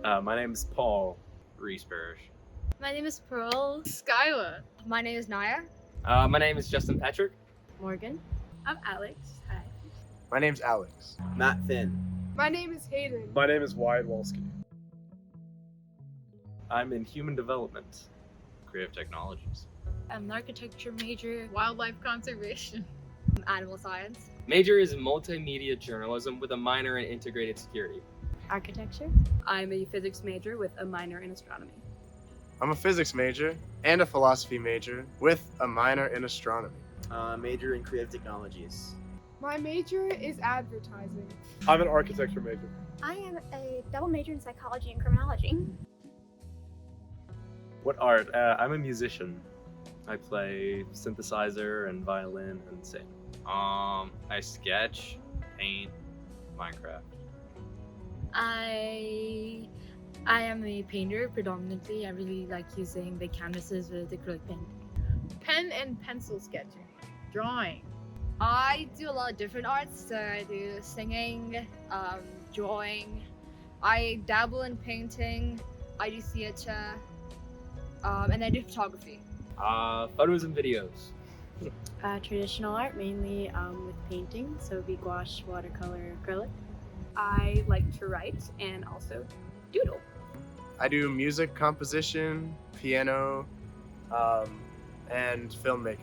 My name's Paul. Reese Parrish. My name is Pearl. Skyla. My name is Naya. My name is Justin Patrick. Morgan. I'm Alex. Hi. My name's Alex. Matt Finn. My name is Hayden. My name is Wyatt Wolski. I'm in human development. Creative Technologies. I'm an architecture major. Wildlife conservation. Animal science. Major is multimedia journalism with a minor in integrated security. Architecture. I'm a physics major with a minor in astronomy. I'm a physics major and a philosophy major with a minor in astronomy. Major in creative technologies. My major is advertising. I'm an architecture major. I am a double major in psychology and criminology. What art? I'm a musician. I play synthesizer and violin and sing. I sketch, paint, Minecraft. I am a painter predominantly. I really like using big canvases with acrylic paint. Pen and pencil sketching. Drawing. I do a lot of different arts. So I do singing, drawing. I dabble in painting. I do theater, and I do photography. Photos and videos. Traditional art, mainly with painting, so it'd be gouache, watercolor, acrylic. I like to write and also doodle. I do music composition, piano, and filmmaking.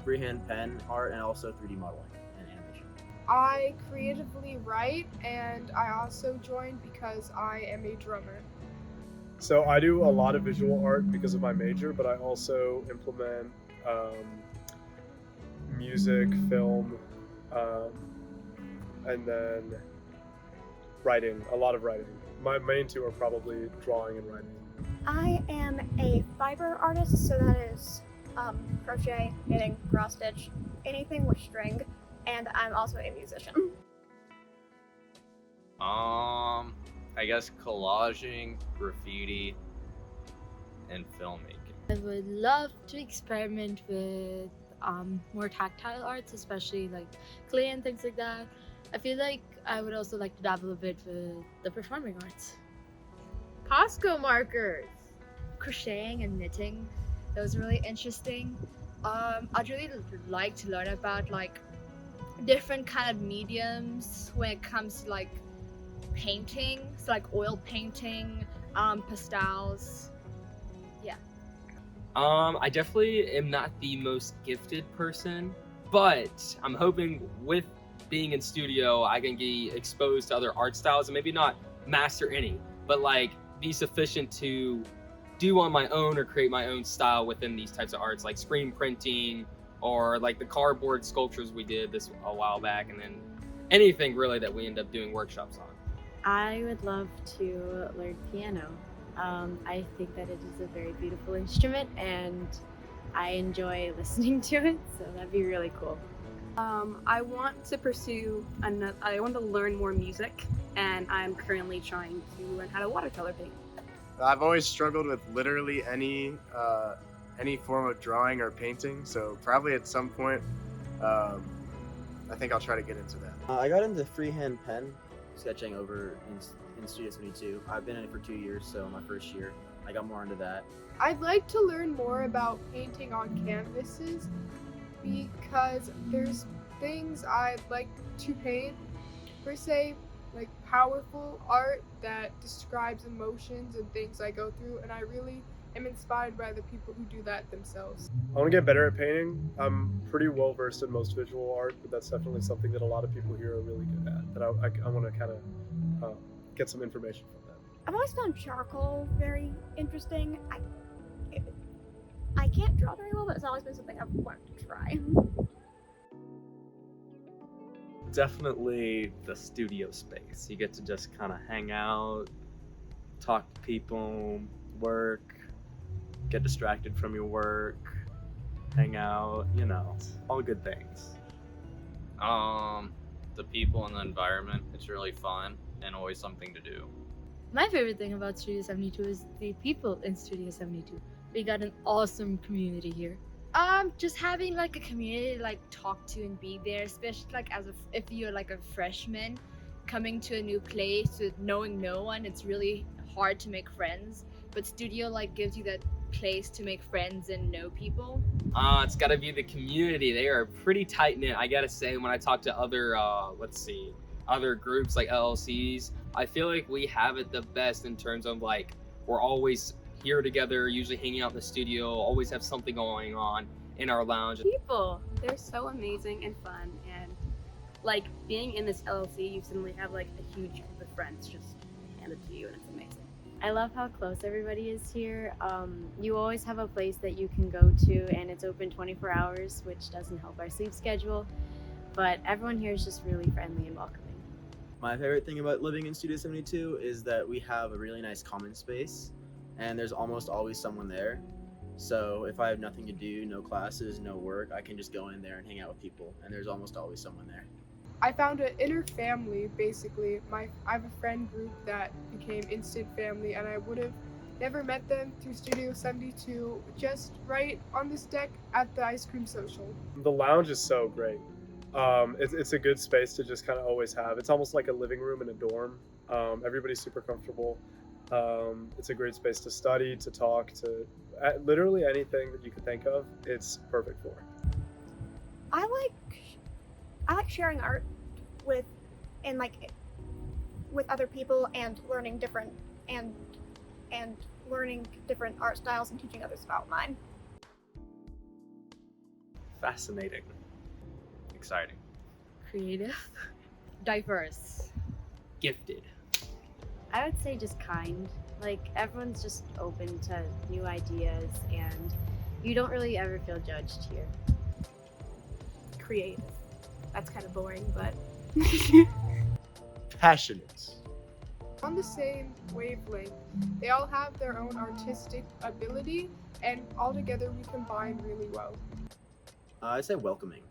Freehand pen art and also 3D modeling and animation. I creatively write and I also joined because I am a drummer. So I do a lot of visual art because of my major, but I also implement music, film, and then writing, a lot of writing. My main two are probably drawing and writing. I am a fiber artist, so that is crochet, knitting, cross stitch, anything with string, and I'm also a musician. I guess collaging, graffiti, and filmmaking. I would love to experiment with more tactile arts, especially like clay and things like that. I feel like I would also like to dabble a bit with the performing arts. Costco markers. Crocheting and knitting, that was really interesting. I'd really like to learn about like different kind of mediums when it comes to like painting, so like oil painting, pastels. I definitely am not the most gifted person, but I'm hoping with being in studio, I can be exposed to other art styles and maybe not master any, but like be sufficient to do on my own or create my own style within these types of arts, like screen printing or like the cardboard sculptures we did this a while back, and then anything really that we end up doing workshops on. I would love to learn piano. I think that it is a very beautiful instrument and I enjoy listening to it, so that'd be really cool. I want to pursue I want to learn more music, and I'm currently trying to learn how to watercolor paint. I've always struggled with literally any form of drawing or painting, so probably at some point, I think I'll try to get into that. I got into freehand pen sketching over in Studio 72. I've been in it for 2 years, so my first year, I got more into that. I'd like to learn more about painting on canvases because there's things I'd like to paint, per se, like powerful art that describes emotions and things I go through, and I really am inspired by the people who do that themselves. I want to get better at painting. I'm pretty well versed in most visual art, but that's definitely something that a lot of people here are really good at, that I want to kind of get some information from them. I've always found charcoal very interesting. I can't draw very well, but it's always been something I've wanted to try. Definitely the studio space. You get to just kind of hang out, talk to people, work, get distracted from your work, hang out, all good things. The people and the environment, it's really fun and always something to do. My favorite thing about Studio 72 is the people in Studio 72. We got an awesome community here. Just having like a community to like talk to and be there, especially like if you're like a freshman, coming to a new place with knowing no one, it's really hard to make friends. But studio like gives you that place to make friends and know people. It's got to be the community. They are pretty tight knit. I gotta say, when I talk to other, other groups like LLCs, I feel like we have it the best in terms of like we're always here together, usually hanging out in the studio, always have something going on in our lounge. People, they're so amazing and fun, and like being in this LLC, you suddenly have like a huge group of friends just handed to you, and it's amazing. I love how close everybody is here. You always have a place that you can go to, and it's open 24 hours, which doesn't help our sleep schedule. But everyone here is just really friendly and welcoming. My favorite thing about living in Studio 72 is that we have a really nice common space, and there's almost always someone there. So if I have nothing to do, no classes, no work, I can just go in there and hang out with people, and there's almost always someone there. I found an inner family, basically. I have a friend group that became instant family, and I would have never met them through Studio 72, just right on this deck at the ice cream social. The lounge is so great. It's a good space to just kind of always have. It's almost like a living room in a dorm. Everybody's super comfortable. It's a great space to study, to talk, to literally anything that you could think of. It's perfect for. I like sharing art with other people and learning different art styles and teaching others about mine. Fascinating. Exciting. Creative. Diverse. Gifted. I would say just kind. Like, everyone's just open to new ideas, and you don't really ever feel judged here. Creative. That's kind of boring, but Passionate. On the same wavelength, they all have their own artistic ability, and all together we combine really well. I'd say welcoming.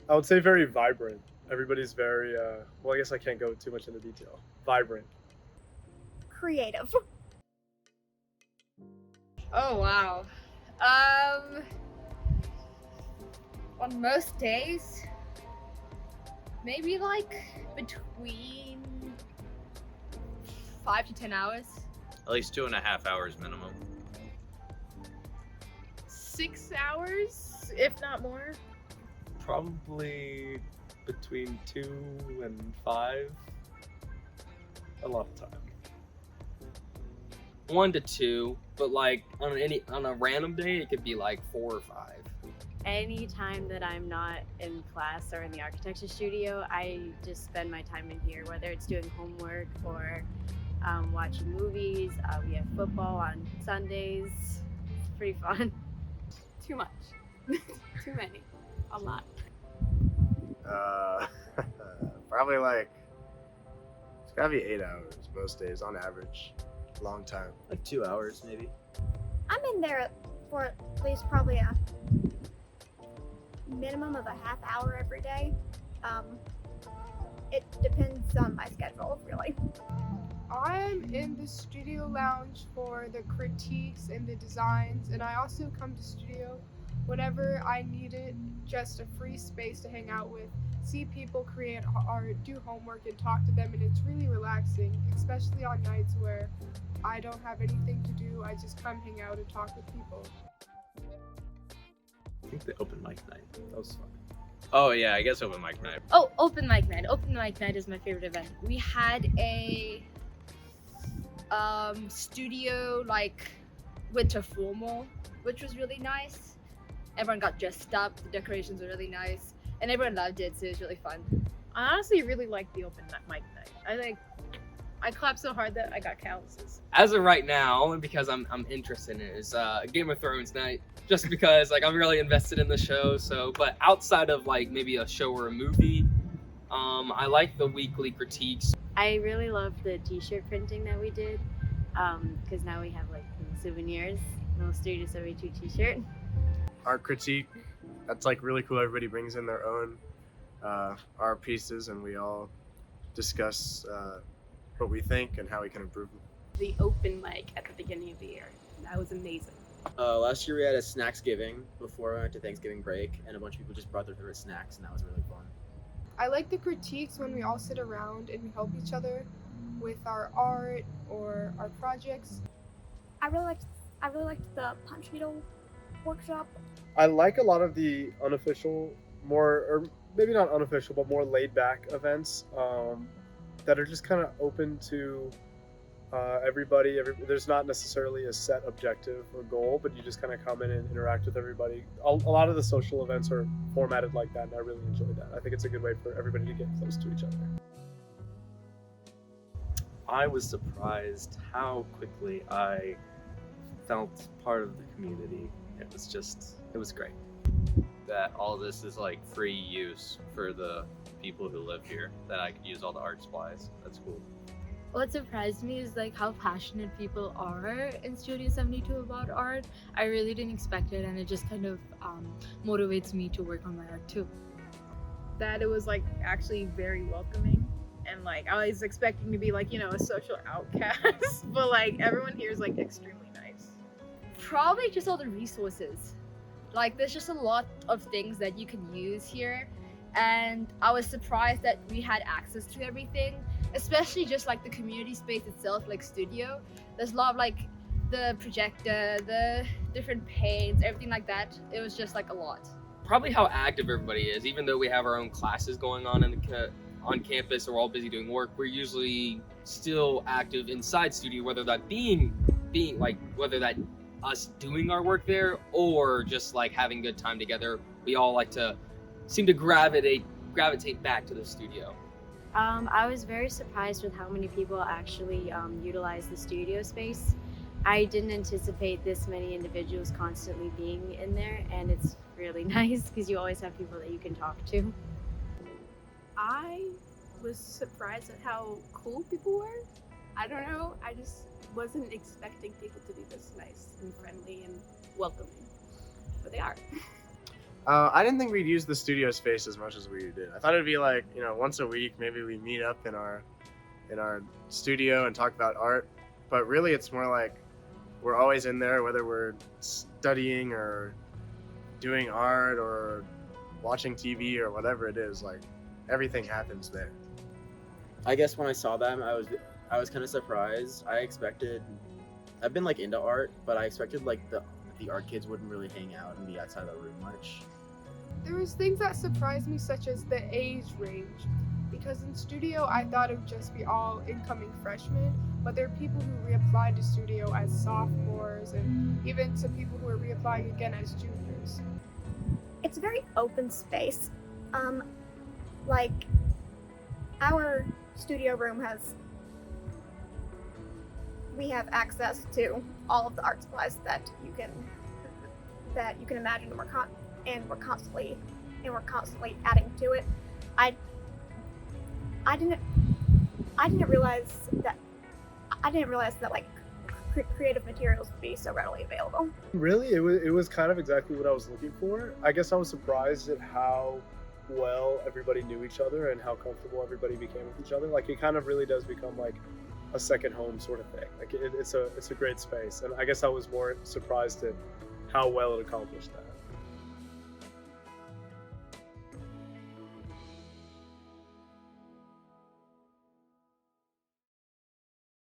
I would say very vibrant. Everybody's very, well, I guess I can't go too much into detail. Vibrant. Creative. Oh wow. On most days, maybe like between 5 to 10 hours. At least 2.5 hours minimum. 6 hours, if not more. Probably between 2 and 5. A lot of time. 1 to 2, but like on a random day, it could be like 4 or 5. Any time that I'm not in class or in the architecture studio, I just spend my time in here, whether it's doing homework or watching movies. We have football on Sundays. It's pretty fun. too much. Too many. A lot. Probably like, it's gotta be 8 hours most days on average. Long time. Like 2 hours, maybe. I'm in there for at least probably a minimum of a half hour every day. It depends on my schedule, really. I'm in the studio lounge for the critiques and the designs, and I also come to studio whenever I need it, just a free space to hang out with, see people create art, do homework, and talk to them, and it's really relaxing, especially on nights where I don't have anything to do. I just come hang out and talk with people. I think the open mic night. That was fun. Oh yeah, I guess open mic night. Oh, open mic night. Open mic night is my favorite event. We had a studio like winter formal, which was really nice. Everyone got dressed up. The decorations were really nice, and everyone loved it. So it was really fun. I honestly really like the open mic night. I clapped so hard that I got calluses. As of right now, only because I'm interested in it, is Game of Thrones night. Just because like I'm really invested in the show. So, but outside of like maybe a show or a movie, I like the weekly critiques. I really love the t-shirt printing that we did, because now we have like souvenirs, little Studio 72 t-shirt. Art critique, that's like really cool. Everybody brings in their own art pieces, and we all discuss what we think and how we can improve them. The open mic at the beginning of the year. That was amazing. Last year we had a Snacksgiving before we went to Thanksgiving break, and a bunch of people just brought their favorite snacks, and that was really fun. I like the critiques when we all sit around and we help each other with our art or our projects. I really liked the punch needle workshop. I like a lot of the unofficial, more, or maybe not unofficial, but more laid back events that are just kind of open to everybody. There's not necessarily a set objective or goal, but you just kind of come in and interact with everybody. A lot of the social events are formatted like that, and I really enjoy that. I think it's a good way for everybody to get close to each other. I was surprised how quickly I felt part of the community. It was great. That all this is like free use for the people who live here, that I could use all the art supplies. That's cool. What surprised me is like how passionate people are in Studio 72 about art. I really didn't expect it, and it just kind of motivates me to work on my art too. That it was like actually very welcoming, and like I was expecting to be like, you know, a social outcast, but like everyone here is like extremely nice. Probably just all the resources. Like there's just a lot of things that you can use here, and I was surprised that we had access to everything, especially just like the community space itself, like studio. There's a lot of like the projector, the different paints, everything like that. It was just like a lot. Probably how active everybody is. Even though we have our own classes going on on campus, or we're all busy doing work, we're usually still active inside studio, whether that being like whether that us doing our work there or just like having good time together. We all like to seem to gravitate back to the studio. I was very surprised with how many people actually utilize the studio space. I didn't anticipate this many individuals constantly being in there, and it's really nice because you always have people that you can talk to. I was surprised at how cool people were. I don't know, I just wasn't expecting people to be this nice and friendly and welcoming, but they are. I didn't think we'd use the studio space as much as we did. I thought it'd be like, you know, once a week, maybe we meet up in our studio and talk about art. But really, it's more like we're always in there, whether we're studying or doing art or watching TV or whatever it is. Like everything happens there. I guess when I saw them, I was kind of surprised. I've been like into art, but I expected like the art kids wouldn't really hang out and be outside the room much. There was things that surprised me, such as the age range, because in studio I thought it would just be all incoming freshmen, but there are people who reapplied to studio as sophomores, and even some people who are reapplying again as juniors. It's a very open space. Like our studio room we have access to all of the art supplies that you can imagine, and we're constantly adding to it. I didn't realize that like creative materials would be so readily available. Really, it was kind of exactly what I was looking for. I guess I was surprised at how well everybody knew each other and how comfortable everybody became with each other. Like it kind of really does become like a second home sort of thing. Like it's a great space, and I guess I was more surprised at how well it accomplished that.